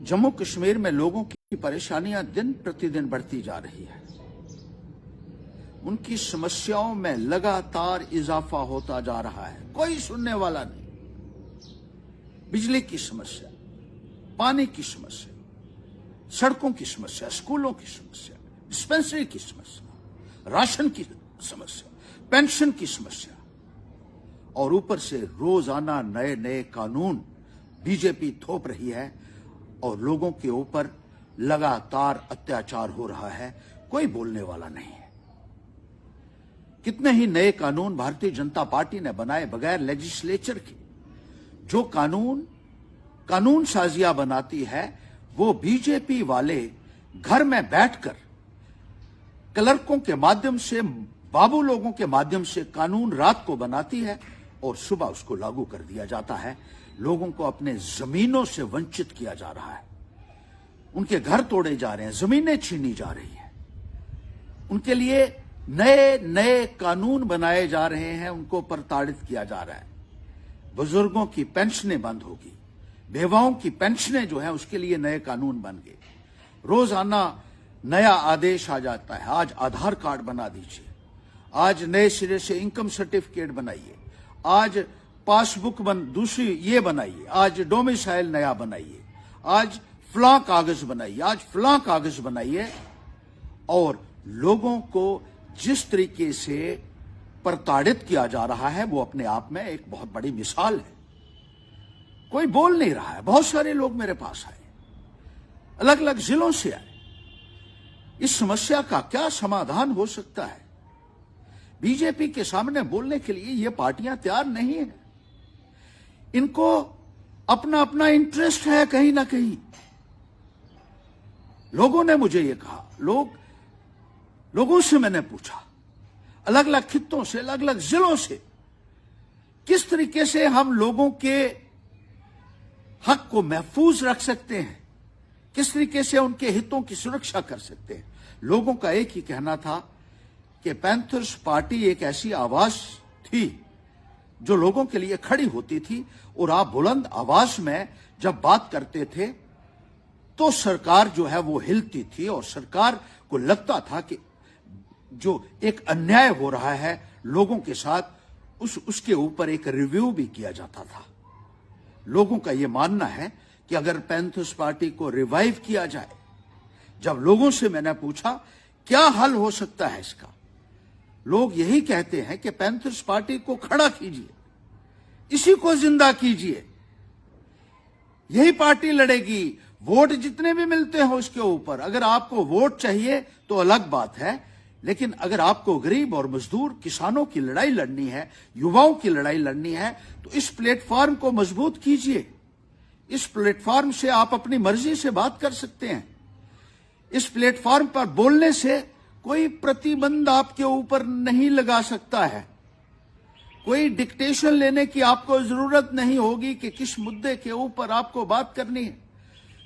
जम्मू कश्मीर में लोगों की परेशानियां दिन प्रतिदिन बढ़ती जा रही है। उनकी समस्याओं में लगातार इजाफा होता जा रहा है, कोई सुनने वाला नहीं। बिजली की समस्या, पानी की समस्या, सड़कों की समस्या, स्कूलों की समस्या, डिस्पेंसरी की समस्या, राशन की समस्या, पेंशन की समस्या, और ऊपर से रोजाना नए नए कानून बीजेपी थोप रही है और लोगों के ऊपर लगातार अत्याचार हो रहा है, कोई बोलने वाला नहीं है। कितने ही नए कानून भारतीय जनता पार्टी ने बनाए बगैर लेजिस्लेचर के। जो कानून साजियां बनाती है वो बीजेपी वाले घर में बैठकर क्लर्कों के माध्यम से, बाबू लोगों के माध्यम से कानून रात को बनाती है और सुबह उसको लागू कर दिया जाता है। लोगों को अपने जमीनों से वंचित किया जा रहा है, उनके घर तोड़े जा रहे हैं, जमीनें छीनी जा रही हैं, उनके लिए नए नए कानून बनाए जा रहे हैं, उनको प्रताड़ित किया जा रहा है। बुजुर्गों की पेंशनें बंद होगी, बेवाओं की पेंशनें जो है उसके लिए नए कानून बन गए। रोजाना नया आदेश आ जाता है, आज आधार कार्ड बना दीजिए, आज नए सिरे से इनकम सर्टिफिकेट बनाइए, आज पासबुक दूसरी ये बनाइए, आज डोमिसाइल नया बनाइए, आज फलां कागज बनाइए, आज फलां कागज बनाइए। और लोगों को जिस तरीके से प्रताड़ित किया जा रहा है वो अपने आप में एक बहुत बड़ी मिसाल है। कोई बोल नहीं रहा है। बहुत सारे लोग मेरे पास आए, अलग अलग जिलों से आए। इस समस्या का क्या समाधान हो सकता है? बीजेपी के सामने बोलने के लिए ये पार्टियां तैयार नहीं है। इनको अपना अपना इंटरेस्ट है कहीं ना कहीं। लोगों ने मुझे ये कहा, लोगों से मैंने पूछा, अलग अलग खित्तों से, अलग अलग जिलों से, किस तरीके से हम लोगों के हक को महफूज रख सकते हैं, किस तरीके से उनके हितों की सुरक्षा कर सकते हैं। लोगों का एक ही कहना था कि पैंथर्स पार्टी एक ऐसी आवाज थी जो लोगों के लिए खड़ी होती थी, और आप बुलंद आवाज में जब बात करते थे तो सरकार जो है वो हिलती थी, और सरकार को लगता था कि जो एक अन्याय हो रहा है लोगों के साथ, उसके ऊपर एक रिव्यू भी किया जाता था। लोगों का यह मानना है कि अगर पैंथर्स पार्टी को रिवाइव किया जाए, जब लोगों से मैंने पूछा क्या हल हो सकता है इसका, लोग यही कहते हैं कि पैंथर्स पार्टी को खड़ा कीजिए, इसी को जिंदा कीजिए, यही पार्टी लड़ेगी, वोट जितने भी मिलते हो उसके ऊपर। अगर आपको वोट चाहिए तो अलग बात है, लेकिन अगर आपको गरीब और मजदूर किसानों की लड़ाई लड़नी है, युवाओं की लड़ाई लड़नी है, तो इस प्लेटफॉर्म को मजबूत कीजिए। इस प्लेटफॉर्म से आप अपनी मर्जी से बात कर सकते हैं। इस प्लेटफॉर्म पर बोलने से कोई प्रतिबंध आपके ऊपर नहीं लगा सकता है, कोई डिक्टेशन लेने की आपको जरूरत नहीं होगी कि किस मुद्दे के ऊपर आपको बात करनी है।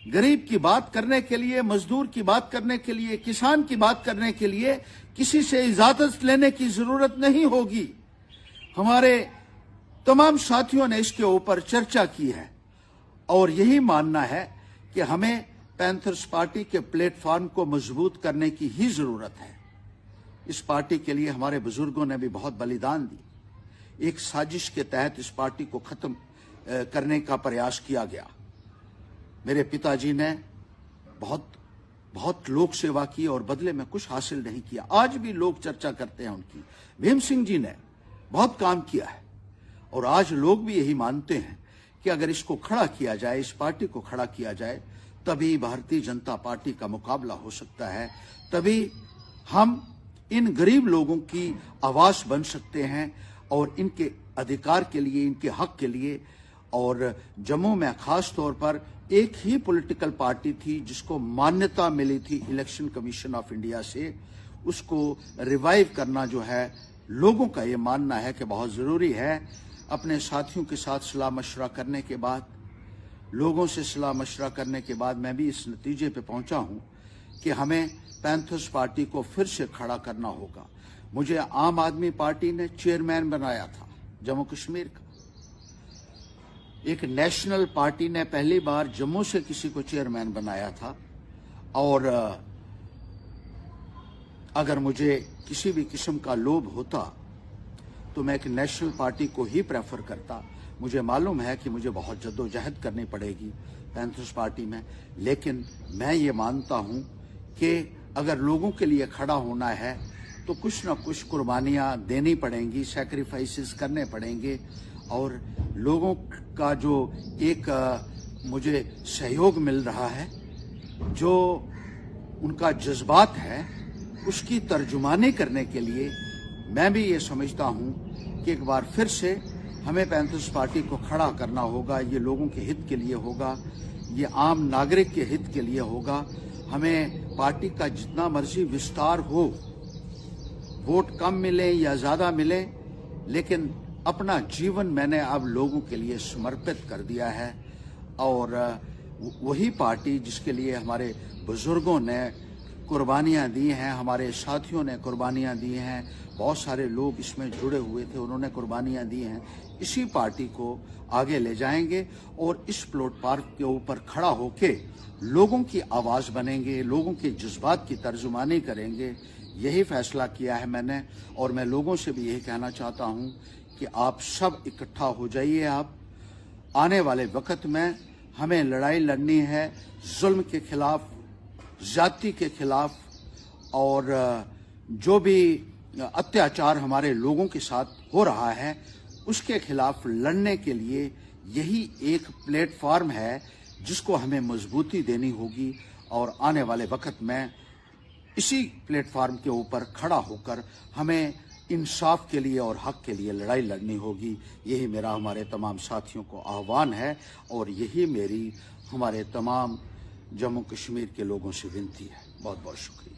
गरीब की बात करने के लिए, मजदूर की बात करने के लिए, किसान की बात करने के लिए किसी से इजाजत लेने की जरूरत नहीं होगी। हमारे तमाम साथियों ने इसके ऊपर चर्चा की है और यही मानना है कि हमें पैंथर्स पार्टी के प्लेटफॉर्म को मजबूत करने की ही जरूरत है। इस पार्टी के लिए हमारे बुजुर्गों ने भी बहुत बलिदान दी। एक साजिश के तहत इस पार्टी को खत्म करने का प्रयास किया गया। मेरे पिताजी ने बहुत लोक सेवा की और बदले में कुछ हासिल नहीं किया। आज भी लोग चर्चा करते हैं उनकी। भीम सिंह जी ने बहुत काम किया है और आज लोग भी यही मानते हैं कि अगर इसको खड़ा किया जाए, इस पार्टी को खड़ा किया जाए, तभी भारतीय जनता पार्टी का मुकाबला हो सकता है, तभी हम इन गरीब लोगों की आवाज बन सकते हैं और इनके अधिकार के लिए, इनके हक के लिए। और जम्मू में खास तौर पर एक ही पॉलिटिकल पार्टी थी जिसको मान्यता मिली थी इलेक्शन कमीशन ऑफ इंडिया से, उसको रिवाइव करना जो है लोगों का ये मानना है कि बहुत जरूरी है। अपने साथियों के साथ सलाह मशवरा करने के बाद, लोगों से सलाह मशवरा करने के बाद मैं भी इस नतीजे पे पहुंचा हूं कि हमें पैंथर्स पार्टी को फिर से खड़ा करना होगा। मुझे आम आदमी पार्टी ने चेयरमैन बनाया था जम्मू कश्मीर का। एक नेशनल पार्टी ने पहली बार जम्मू से किसी को चेयरमैन बनाया था, और अगर मुझे किसी भी किस्म का लोभ होता तो मैं एक नेशनल पार्टी को ही प्रेफर करता। मुझे मालूम है कि मुझे बहुत जद्दोजहद करनी पड़ेगी पैंथर्स पार्टी में, लेकिन मैं ये मानता हूं कि अगर लोगों के लिए खड़ा होना है तो कुछ ना कुछ कुर्बानियां देनी पड़ेंगी, सैक्रिफाइसेस करने पड़ेंगे। और लोगों का जो एक मुझे सहयोग मिल रहा है, जो उनका जज्बात है, उसकी तर्जुमानी करने के लिए मैं भी ये समझता हूं कि एक बार फिर से हमें पैंथर्स पार्टी को खड़ा करना होगा। ये लोगों के हित के लिए होगा, ये आम नागरिक के हित के लिए होगा। हमें पार्टी का जितना मर्जी विस्तार हो, वोट कम मिले या ज्यादा मिले, लेकिन अपना जीवन मैंने अब लोगों के लिए समर्पित कर दिया है। और वही पार्टी जिसके लिए हमारे बुजुर्गों ने कुर्बानियां दी हैं, हमारे साथियों ने कुर्बानियां दी हैं, बहुत सारे लोग इसमें जुड़े हुए थे, उन्होंने कुर्बानियां दी हैं, इसी पार्टी को आगे ले जाएंगे और इस प्लेटफॉर्म के ऊपर खड़ा होके लोगों की आवाज बनेंगे, लोगों के जज्बात की तर्जुमानी करेंगे। यही फैसला किया है मैंने, और मैं लोगों से भी यही कहना चाहता हूं कि आप सब इकट्ठा हो जाइए। आप आने वाले वक्त में हमें लड़ाई लड़नी है जुल्म के खिलाफ, जाति के खिलाफ, और जो भी अत्याचार हमारे लोगों के साथ हो रहा है उसके खिलाफ लड़ने के लिए यही एक प्लेटफॉर्म है जिसको हमें मजबूती देनी होगी। और आने वाले वक्त में इसी प्लेटफॉर्म के ऊपर खड़ा होकर हमें इंसाफ के लिए और हक के लिए लड़ाई लड़नी होगी। यही मेरा हमारे तमाम साथियों को आह्वान है, और यही मेरी हमारे तमाम जम्मू कश्मीर के लोगों से विनती है। बहुत बहुत शुक्रिया।